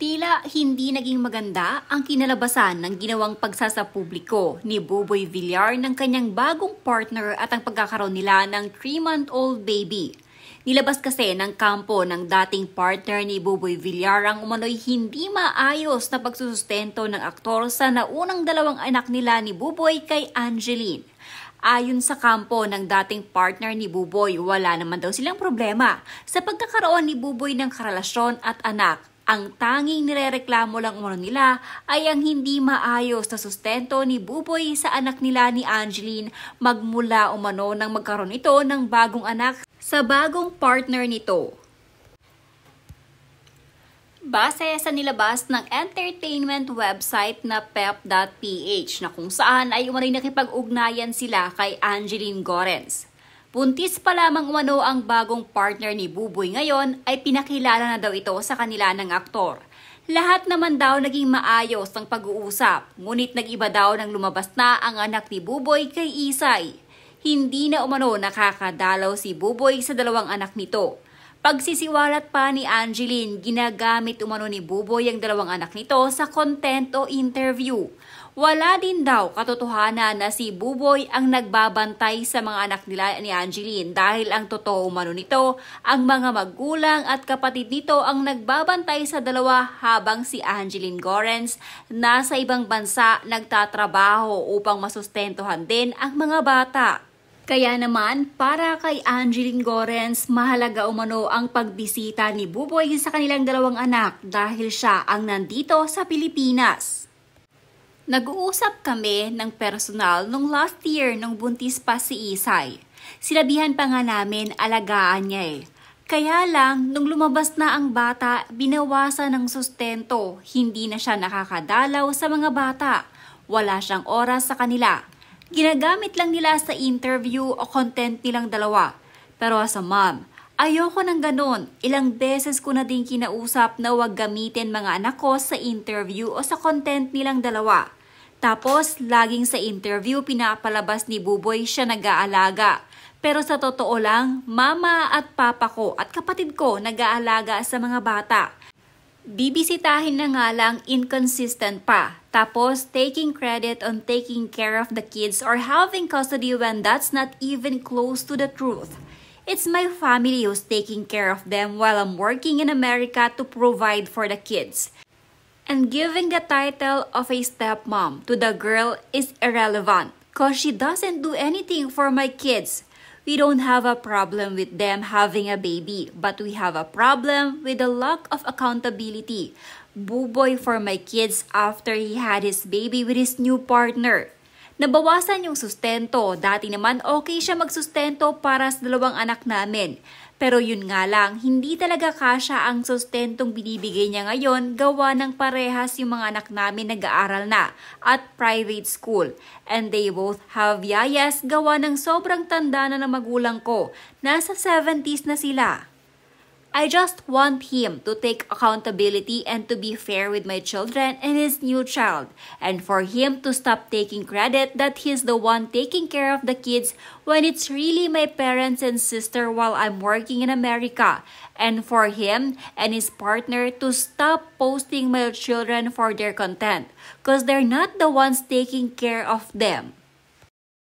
Tila hindi naging maganda ang kinalabasan ng ginawang pagsasapubliko ni Buboy Villar ng kanyang bagong partner at ang pagkakaroon nila ng 3-month-old baby. Nilabas kasi ng kampo ng dating partner ni Buboy Villar ang umano'y hindi maayos na pagsusustento ng aktor sa naunang dalawang anak nila ni Buboy kay Angeline. Ayon sa kampo ng dating partner ni Buboy, wala naman daw silang problema sa pagkakaroon ni Buboy ng karelasyon at anak. Ang tanging nirereklamo lang umano nila ay ang hindi maayos na sustento ni Buboy sa anak nila ni Angeline magmula umano nang magkaroon ito ng bagong anak sa bagong partner nito. Base sa nilabas ng entertainment website na pep.ph na kung saan ay umano'y nakipag-ugnayan sila kay Angeline Gorens. Buntis pa lamang umano ang bagong partner ni Buboy ngayon ay pinakilala na daw ito sa kanila ng aktor. Lahat naman daw naging maayos ang pag-uusap, ngunit nag-iba daw nang lumabas na ang anak ni Buboy kay Isay. Hindi na umano nakakadalaw si Buboy sa dalawang anak nito. Pagsisiwalat pa ni Angeline, ginagamit umano ni Buboy ang dalawang anak nito sa content o interview. Wala din daw katotohanan na si Buboy ang nagbabantay sa mga anak nila ni Angeline dahil ang totoo umano nito, ang mga magulang at kapatid nito ang nagbabantay sa dalawa habang si Angeline Gorens nasa ibang bansa nagtatrabaho upang masustentuhan din ang mga bata. Kaya naman, para kay Angeline Gorens, mahalaga umano ang pagbisita ni Buboy sa kanilang dalawang anak dahil siya ang nandito sa Pilipinas. Nag-uusap kami ng personal nung last year nung buntis pa si Isay. Sinabihan pa nga namin alagaan niya eh. Kaya lang, nung lumabas na ang bata, binawasan ng sustento. Hindi na siya nakakadalaw sa mga bata. Wala siyang oras sa kanila. Ginagamit lang nila sa interview o content nilang dalawa. Pero as a mom, ayoko ng ganun. Ilang beses ko na din kinausap na huwag gamitin mga anak ko sa interview o sa content nilang dalawa. Tapos, laging sa interview pinapalabas ni Buboy siya nag-aalaga. Pero sa totoo lang, mama at papa ko at kapatid ko nag-aalaga sa mga bata. Bibisitahin na nga lang inconsistent pa. Tapos, taking credit on taking care of the kids or having custody when that's not even close to the truth. It's my family who's taking care of them while I'm working in America to provide for the kids. And giving the title of a stepmom to the girl is irrelevant because she doesn't do anything for my kids. We don't have a problem with them having a baby, but we have a problem with the lack of accountability. Buboy for my kids after he had his baby with his new partner. Nabawasan yung sustento. Dati naman okay siya magsustento para sa dalawang anak namin. Pero yun nga lang, hindi talaga kasya ang sustentong binibigay niya ngayon gawa ng parehas yung mga anak namin nag-aaral na at private school. And they both have yayas gawa ng sobrang tanda na ng magulang ko. Nasa 70s na sila. I just want him to take accountability and to be fair with my children and his new child. And for him to stop taking credit that he's the one taking care of the kids when it's really my parents and sister while I'm working in America. And for him and his partner to stop posting my children for their content because they're not the ones taking care of them.